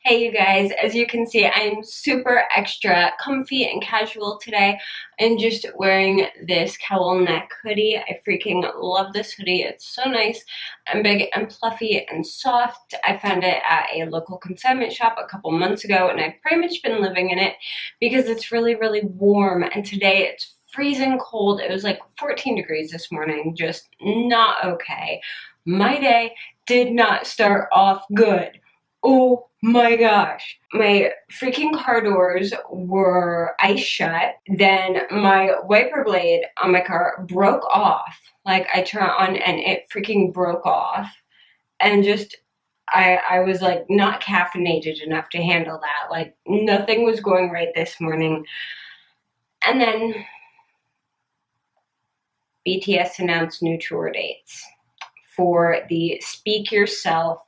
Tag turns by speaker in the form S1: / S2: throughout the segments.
S1: Hey you guys, as you can see, I'm super extra comfy and casual today. I'm just wearing this cowl neck hoodie. I freaking love this hoodie. It's so nice and big and fluffy and soft. I found it at a local consignment shop a couple months ago and I've pretty much been living in it because it's really, really warm, and today it's freezing cold. It was like 14 degrees this morning, just not okay. My day did not start off good. Oh my gosh. My freaking car doors were ice shut. Then my wiper blade on my car broke off. Like, I turned it on and it freaking broke off. And just, I was like not caffeinated enough to handle that. Like, nothing was going right this morning. And then BTS announced new tour dates for the Speak Yourself,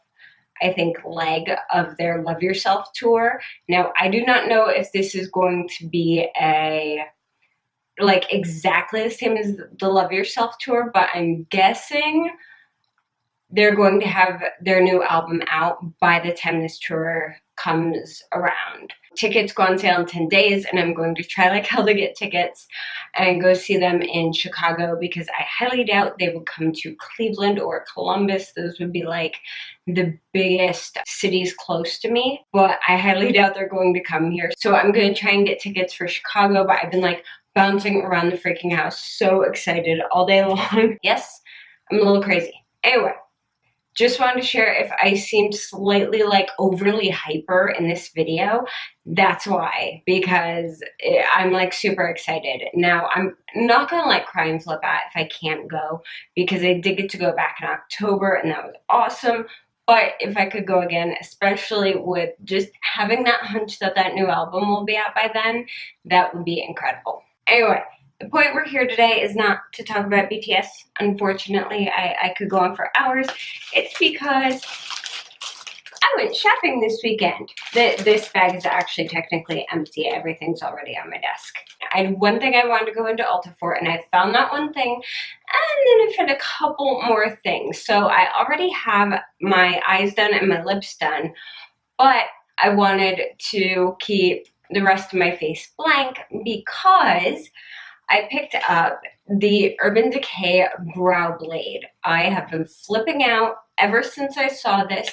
S1: I think, leg of their Love Yourself tour. Now, I do not know if this is going to be exactly the same as the Love Yourself tour, but I'm guessing they're going to have their new album out by the time this tour comes around. Tickets go on sale in 10 days, and I'm going to try like hell to get tickets and go see them in Chicago because I highly doubt they would come to Cleveland or Columbus. Those would be like the biggest cities close to me, but I highly doubt they're going to come here. So I'm going to try and get tickets for Chicago, but I've been like bouncing around the freaking house, so excited all day long. Yes, I'm a little crazy. Anyway, just wanted to share if I seemed slightly like overly hyper in this video. That's why, because I'm like super excited. Now, I'm not gonna like cry and flip out if I can't go, because I did get to go back in October and that was awesome. But if I could go again, especially with just having that hunch that that new album will be out by then, that would be incredible. Anyway, the point we're here today is not to talk about BTS. Unfortunately, I could go on for hours. It's because I went shopping this weekend. This bag is actually technically empty. Everything's already on my desk. I had one thing I wanted to go into Ulta for, and I found that one thing, and then I found a couple more things. So I already have my eyes done and my lips done, but I wanted to keep the rest of my face blank because I picked up the Urban Decay Brow Blade. I have been flipping out ever since I saw this.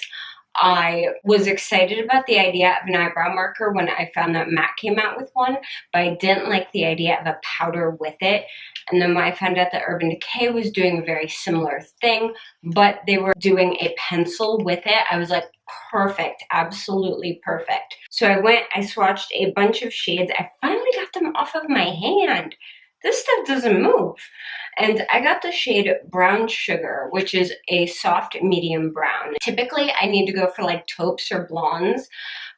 S1: I was excited about the idea of an eyebrow marker when I found that MAC came out with one, but I didn't like the idea of a powder with it. And then when I found out that Urban Decay was doing a very similar thing, but they were doing a pencil with it, I was like, perfect, absolutely perfect. So I went, I swatched a bunch of shades. I finally got them off of my hand. This stuff doesn't move. And I got the shade Brown Sugar, which is a soft medium brown. Typically, I need to go for like taupes or blondes,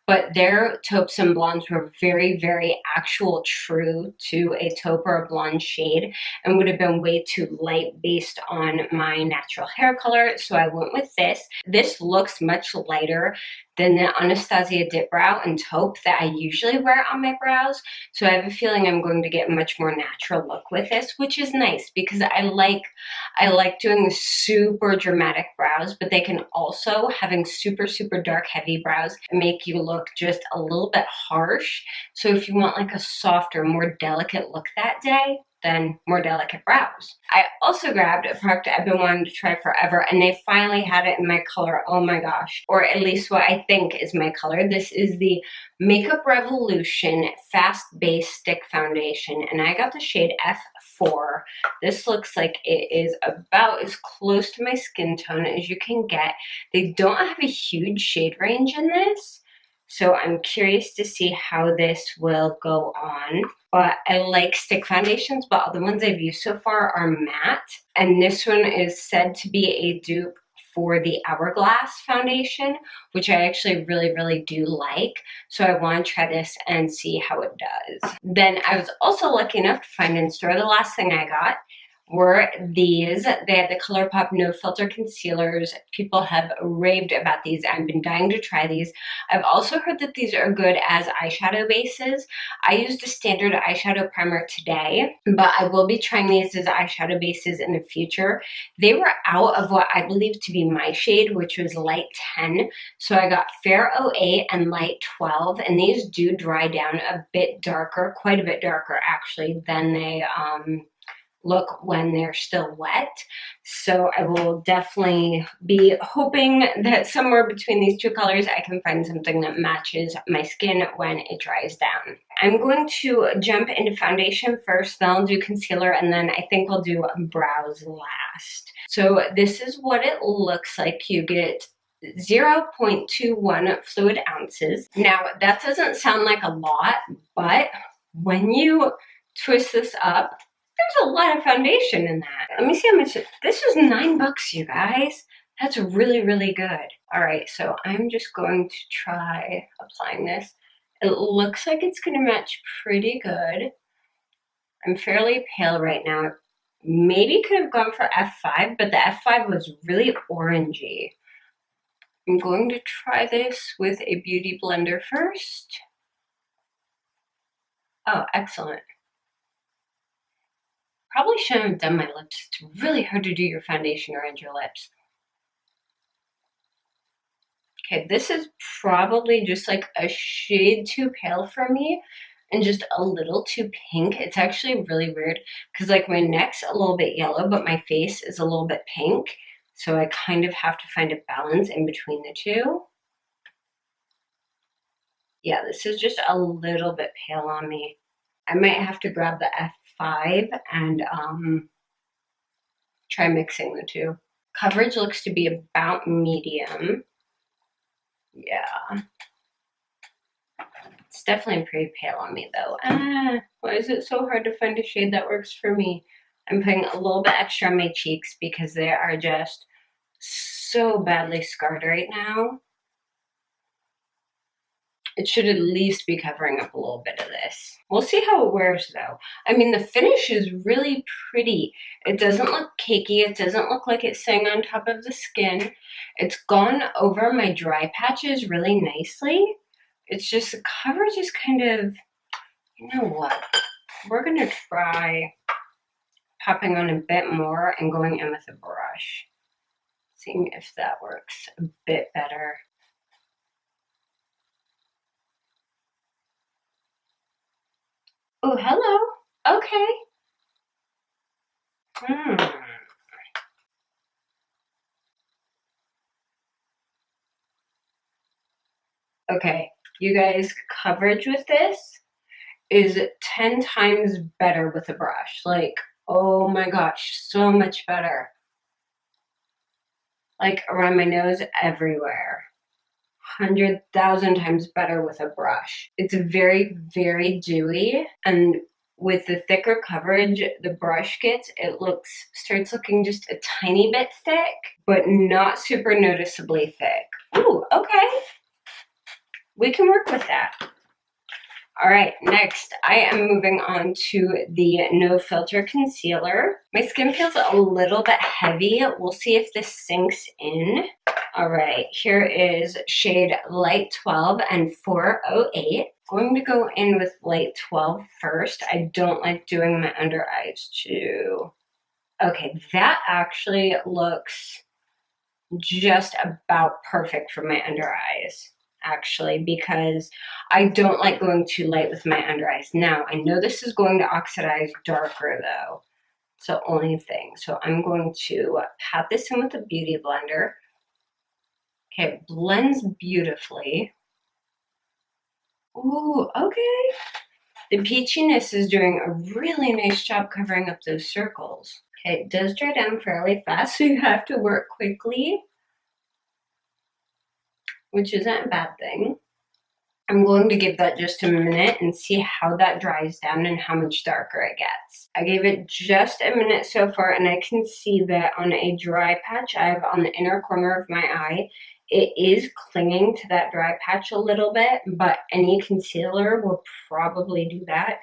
S1: but their taupes and blondes were very, very actual true to a taupe or a blonde shade and would have been way too light based on my natural hair color. So I went with this. This looks much lighter than the Anastasia Dip Brow and Taupe that I usually wear on my brows. So I have a feeling I'm going to get a much more natural look with this, which is nice because I like doing super dramatic brows, but they can also, having super, super dark, heavy brows, make you look just a little bit harsh. So if you want like a softer, more delicate look that day, then more delicate brows. I also grabbed a product I've been wanting to try forever, and they finally had it in my color. Oh my gosh. Or at least what I think is my color. This is the Makeup Revolution Fast Base Stick Foundation, and I got the shade F4. This looks like it is about as close to my skin tone as you can get. They don't have a huge shade range in this, so I'm curious to see how this will go on. But I like stick foundations, but all the ones I've used so far are matte. And this one is said to be a dupe for the Hourglass foundation, which I actually really, really do like. So I want to try this and see how it does. Then I was also lucky enough to find in store, the last thing I got were these. They had the Colourpop No Filter Concealers. People have raved about these. I've been dying to try these. I've also heard that these are good as eyeshadow bases. I used a standard eyeshadow primer today, but I will be trying these as eyeshadow bases in the future. They were out of what I believe to be my shade, which was light 10. So I got Fair 08 and light 12, and these do dry down a bit darker, quite a bit darker actually, than they look when they're still wet. So I will definitely be hoping that somewhere between these two colors I can find something that matches my skin when it dries down. I'm going to jump into foundation first, then I'll do concealer, and then I think I'll do brows last. So this is what it looks like. You get 0.21 fluid ounces. Now that doesn't sound like a lot, but when you twist this up, there's a lot of foundation in that. Let me see how much this was $9, you guys. That's really, really good. All right, so I'm just going to try applying this. It looks like it's gonna match pretty good. I'm fairly pale right now. Maybe could have gone for F5, but the F5 was really orangey. I'm going to try this with a beauty blender first. Oh, excellent. Probably shouldn't have done my lips. It's really hard to do your foundation around your lips. Okay, this is probably just like a shade too pale for me and just a little too pink. It's actually really weird because like my neck's a little bit yellow, but my face is a little bit pink. So I kind of have to find a balance in between the two. Yeah, this is just a little bit pale on me. I might have to grab the F5 and try mixing the two. Coverage looks to be about medium. Yeah. It's definitely pretty pale on me though. Why is it so hard to find a shade that works for me? I'm putting a little bit extra on my cheeks because they are just so badly scarred right now. It should at least be covering up a little bit of this. We'll see how it wears though. I mean, the finish is really pretty. It doesn't look cakey. It doesn't look like it's staying on top of the skin. It's gone over my dry patches really nicely. It's just the coverage is kind of, you know what? We're gonna try popping on a bit more and going in with a brush. Seeing if that works a bit better. Oh, hello. Okay. Okay, you guys, coverage with this is 10 times better with a brush. Like, oh my gosh, so much better. Like around my nose, everywhere. 100,000 times better with a brush. It's very, very dewy, and with the thicker coverage the brush gets, it starts looking just a tiny bit thick, but not super noticeably thick. Ooh, okay. We can work with that. All right, next I am moving on to the No Filter Concealer. My skin feels a little bit heavy. We'll see if this sinks in. All right, here is shade Light 12 and 408. Going to go in with Light 12 first. I don't like doing my under eyes too. Okay, that actually looks just about perfect for my under eyes, actually, because I don't like going too light with my under eyes. Now, I know this is going to oxidize darker though. It's the only thing. So I'm going to pat this in with a beauty blender. Okay, it blends beautifully. Ooh, okay. The peachiness is doing a really nice job covering up those circles. Okay, it does dry down fairly fast, so you have to work quickly, which isn't a bad thing. I'm going to give that just a minute and see how that dries down and how much darker it gets. I gave it just a minute so far, and I can see that on a dry patch I have on the inner corner of my eye, it is clinging to that dry patch a little bit, but any concealer will probably do that.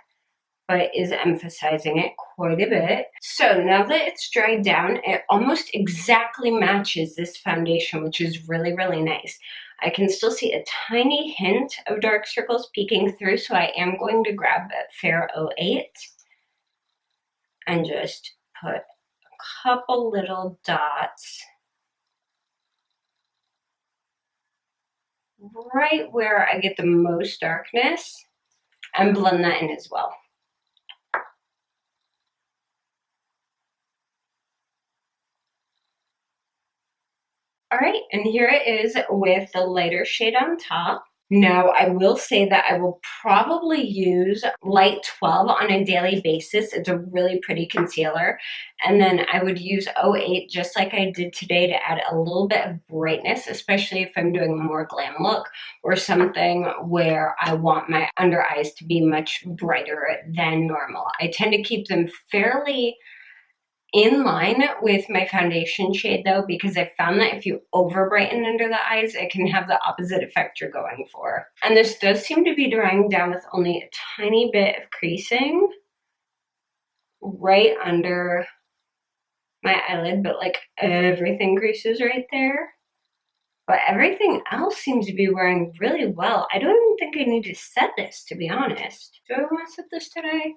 S1: but is emphasizing it quite a bit. So now that it's dried down, it almost exactly matches this foundation, which is really, really nice. I can still see a tiny hint of dark circles peeking through, so I am going to grab Fair 08 and just put a couple little dots right where I get the most darkness and blend that in as well. All right, and here it is with the lighter shade on top. Now, I will say that I will probably use Light 12 on a daily basis. It's a really pretty concealer. And then I would use 08 just like I did today to add a little bit of brightness, especially if I'm doing a more glam look or something where I want my under eyes to be much brighter than normal. I tend to keep them fairly in line with my foundation shade though, because I found that if you over brighten under the eyes, it can have the opposite effect you're going for. And this does seem to be drying down with only a tiny bit of creasing right under my eyelid, but like everything creases right there. But everything else seems to be wearing really well. I don't even think I need to set this, to be honest. Do I want to set this today?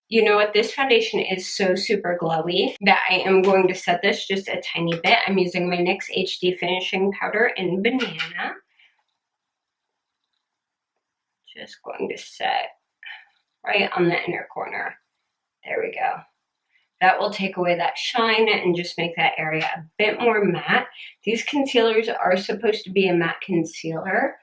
S1: You know what, this foundation is so super glowy that I am going to set this just a tiny bit. I'm using my NYX HD Finishing Powder in Banana. Just going to set right on the inner corner. There we go. That will take away that shine and just make that area a bit more matte. These concealers are supposed to be a matte concealer,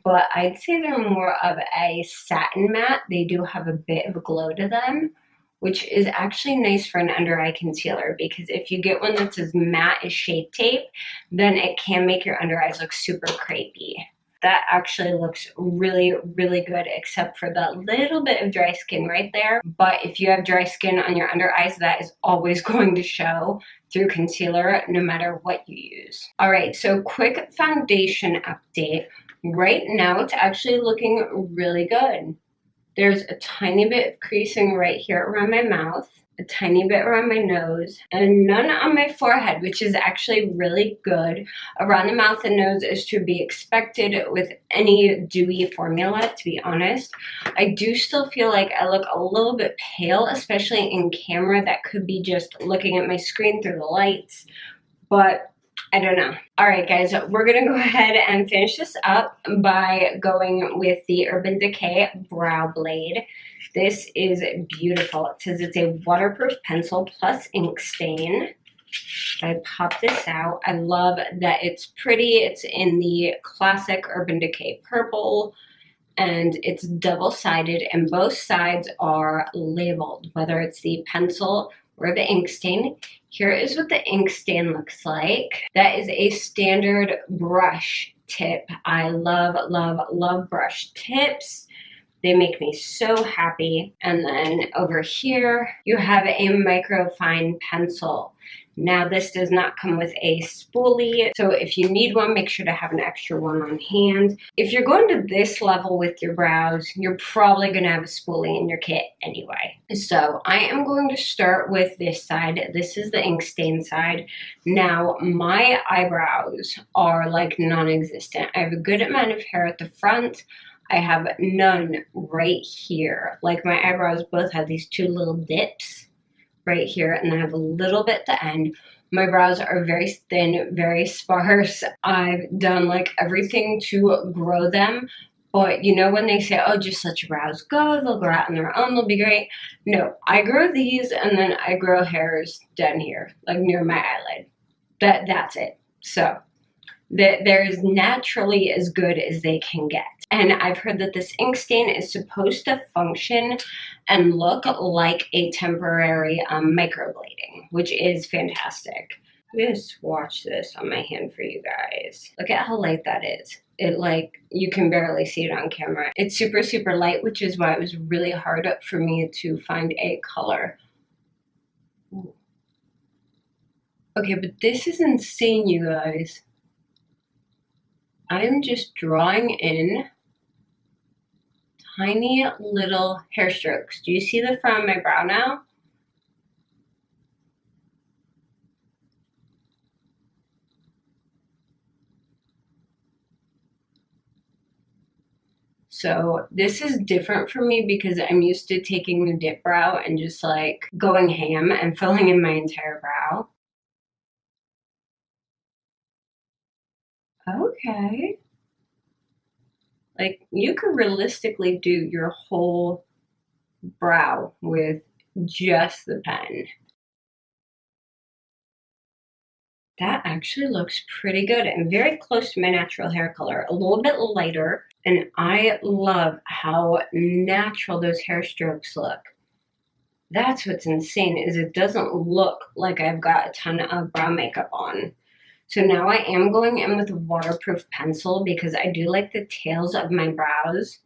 S1: but I'd say they're more of a satin matte. They do have a bit of a glow to them, which is actually nice for an under eye concealer, because if you get one that's as matte as Shape Tape, then it can make your under eyes look super crepey. That actually looks really, really good, except for that little bit of dry skin right there. But if you have dry skin on your under eyes, that is always going to show through concealer, no matter what you use. All right, so quick foundation update. Right now, it's actually looking really good. There's a tiny bit of creasing right here around my mouth, a tiny bit around my nose, and none on my forehead, which is actually really good. Around the mouth and nose is to be expected with any dewy formula, to be honest. I do still feel like I look a little bit pale, especially in camera. That could be just looking at my screen through the lights, but I don't know. All right, guys, we're gonna go ahead and finish this up by going with the Urban Decay Brow Blade. This is beautiful. It says it's a waterproof pencil plus ink stain. I pop this out. I love that it's pretty. It's in the classic Urban Decay purple, and it's double-sided, and both sides are labeled, whether it's the pencil or the ink stain. Here is what the ink stain looks like. That is a standard brush tip. I love, love, love brush tips. They make me so happy. And then over here, you have a microfine pencil. Now, this does not come with a spoolie, so if you need one, make sure to have an extra one on hand. If you're going to this level with your brows, you're probably going to have a spoolie in your kit anyway. So I am going to start with this side. This is the ink stain side. Now, my eyebrows are like non-existent. I have a good amount of hair at the front. I have none right here. Like, my eyebrows both have these two little dips right here, and I have a little bit at the end. My brows are very thin, very sparse. I've done like everything to grow them, but you know when they say, oh, just let your brows go, they'll grow out on their own, they'll be great. No, I grow these, and then I grow hairs down here, like near my eyelid. That's it. So they're as naturally as good as they can get. And I've heard that this ink stain is supposed to function and look like a temporary microblading, which is fantastic. I'm gonna swatch this on my hand for you guys. Look at how light that is. It, like, you can barely see it on camera. It's super, super light, which is why it was really hard for me to find a color. Ooh. Okay, but this is insane, you guys. I'm just drawing in tiny little hair strokes. Do you see the front of my brow now? So this is different for me because I'm used to taking the dip brow and just like going ham and filling in my entire brow. Okay. Like you could realistically do your whole brow with just the pen. That actually looks pretty good and very close to my natural hair color, a little bit lighter. And I love how natural those hair strokes look. That's what's insane is it doesn't look like I've got a ton of brow makeup on. So now I am going in with a waterproof pencil because I do like the tails of my brows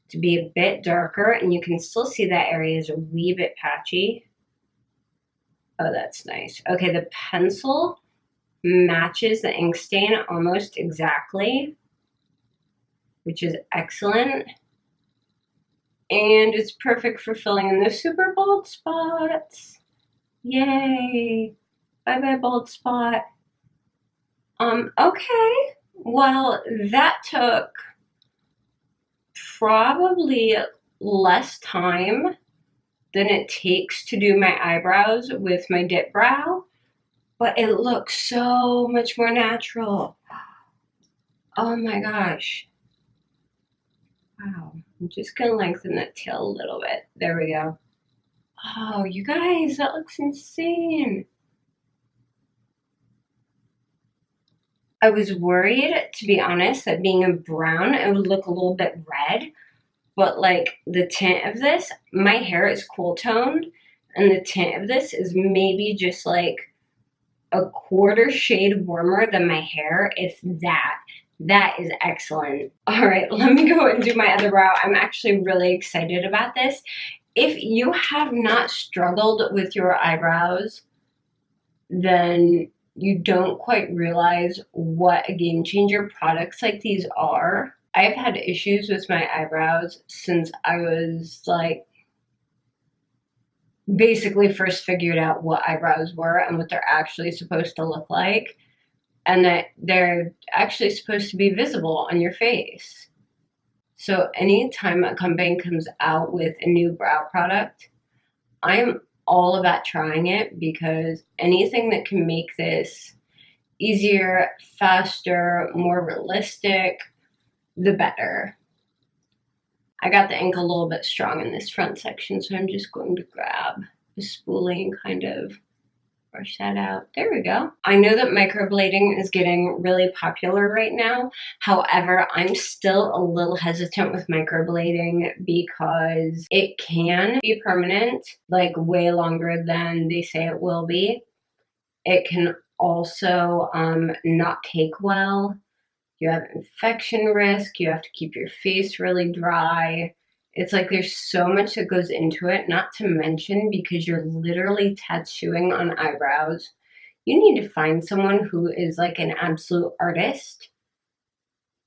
S1: to be a bit darker, and you can still see that area is a wee bit patchy. Oh, that's nice. Okay, the pencil matches the ink stain almost exactly, which is excellent. And it's perfect for filling in the super bald spots. Yay! Bye bye bald spot. Okay. Well, that took probably less time than it takes to do my eyebrows with my dip brow, but it looks so much more natural. Oh my gosh. Wow. I'm just gonna lengthen that tail a little bit. There we go. Oh, you guys, that looks insane. I was worried, to be honest, that being a brown, it would look a little bit red. But like the tint of this, my hair is cool toned, and the tint of this is maybe just like a quarter shade warmer than my hair, if that. That is excellent. All right, let me go and do my other brow. I'm actually really excited about this. If you have not struggled with your eyebrows, then you don't quite realize what a game changer products like these are. I've had issues with my eyebrows since I was like basically first figured out what eyebrows were and what they're actually supposed to look like, and that they're actually supposed to be visible on your face. So anytime a company comes out with a new brow product, I'm all about trying it because anything that can make this easier, faster, more realistic, the better. I got the ink a little bit strong in this front section, so I'm just going to grab a spoolie and kind of brush that out. There we go. I know that microblading is getting really popular right now. However, I'm still a little hesitant with microblading because it can be permanent, like way longer than they say it will be. It can also not take well. You have infection risk. You have to keep your face really dry. It's like there's so much that goes into it, not to mention because you're literally tattooing on eyebrows. You need to find someone who is like an absolute artist.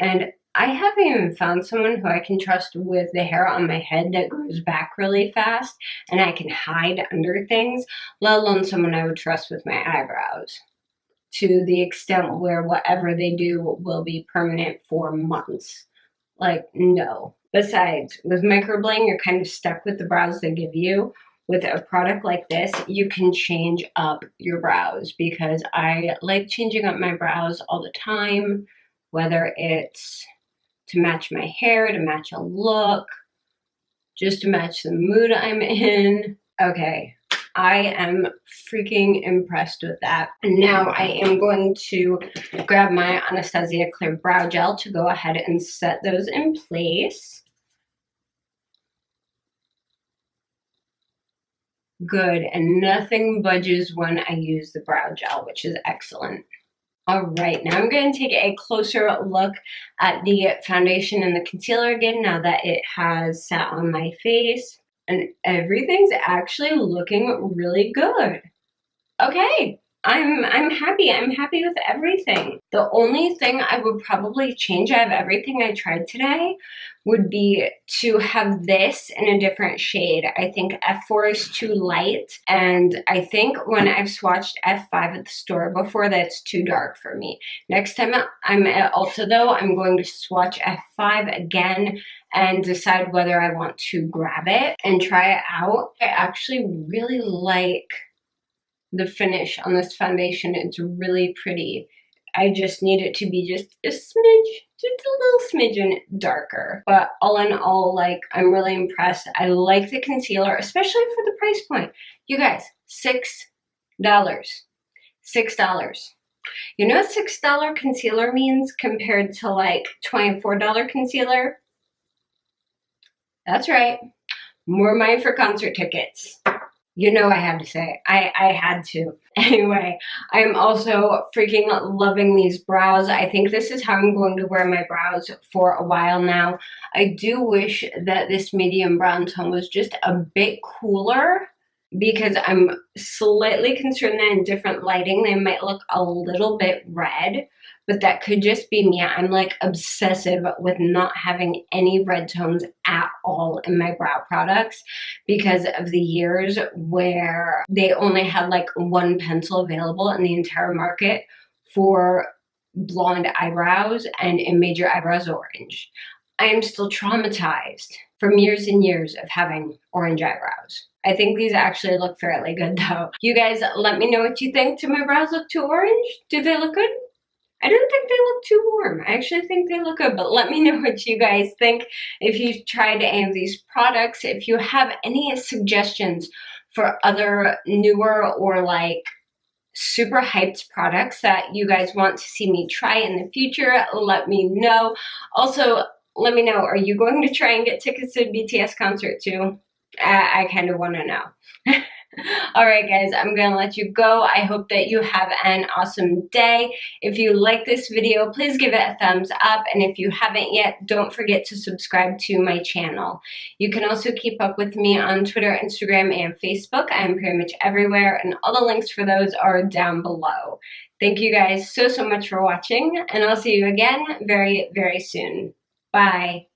S1: And I haven't even found someone who I can trust with the hair on my head that grows back really fast and I can hide under things, let alone someone I would trust with my eyebrows, to the extent where whatever they do will be permanent for months. Like, no. Besides, with microblading, you're kind of stuck with the brows they give you. With a product like this, you can change up your brows because I like changing up my brows all the time, whether it's to match my hair, to match a look, just to match the mood I'm in. Okay, I am freaking impressed with that. And now I am going to grab my Anastasia Clear Brow Gel to go ahead and set those in place. Good, and nothing budges when I use the brow gel, which is excellent. All right, now I'm going to take a closer look at the foundation and the concealer again now that it has sat on my face. And everything's actually looking really good. Okay, I'm happy. I'm happy with everything. The only thing I would probably change out of everything I tried today would be to have this in a different shade. I think F4 is too light, and I think when I've swatched F5 at the store before, that's too dark for me. Next time I'm at Ulta though, I'm going to swatch F5 again and decide whether I want to grab it and try it out. I actually really like the finish on this foundation. It's really pretty. I just need it to be just a smidge, just a little smidgen darker. But all in all, like, I'm really impressed. I like the concealer, especially for the price point. You guys, $6. $6. You know what $6 concealer means compared to like $24 concealer? That's right. More money for concert tickets. You know I had to say it. I had to. Anyway, I'm also freaking loving these brows. I think this is how I'm going to wear my brows for a while now. I do wish that this medium brown tone was just a bit cooler, because I'm slightly concerned that in different lighting they might look a little bit red, but that could just be me. I'm like obsessive with not having any red tones at all in my brow products because of the years where they only had like one pencil available in the entire market for blonde eyebrows, and it made your eyebrows orange. I am still traumatized from years and years of having orange eyebrows. I think these actually look fairly good though. You guys, let me know what you think. Do my brows look too orange? Do they look good? I don't think they look too warm. I actually think they look good, but let me know what you guys think. If you've tried any of these products, if you have any suggestions for other newer or like super hyped products that you guys want to see me try in the future, let me know. Also, let me know, are you going to try and get tickets to the BTS concert too? I kind of want to know. Alright guys, I'm going to let you go. I hope that you have an awesome day. If you like this video, please give it a thumbs up. And if you haven't yet, don't forget to subscribe to my channel. You can also keep up with me on Twitter, Instagram, and Facebook. I'm pretty much everywhere, and all the links for those are down below. Thank you guys so much for watching, and I'll see you again very, very soon. Bye.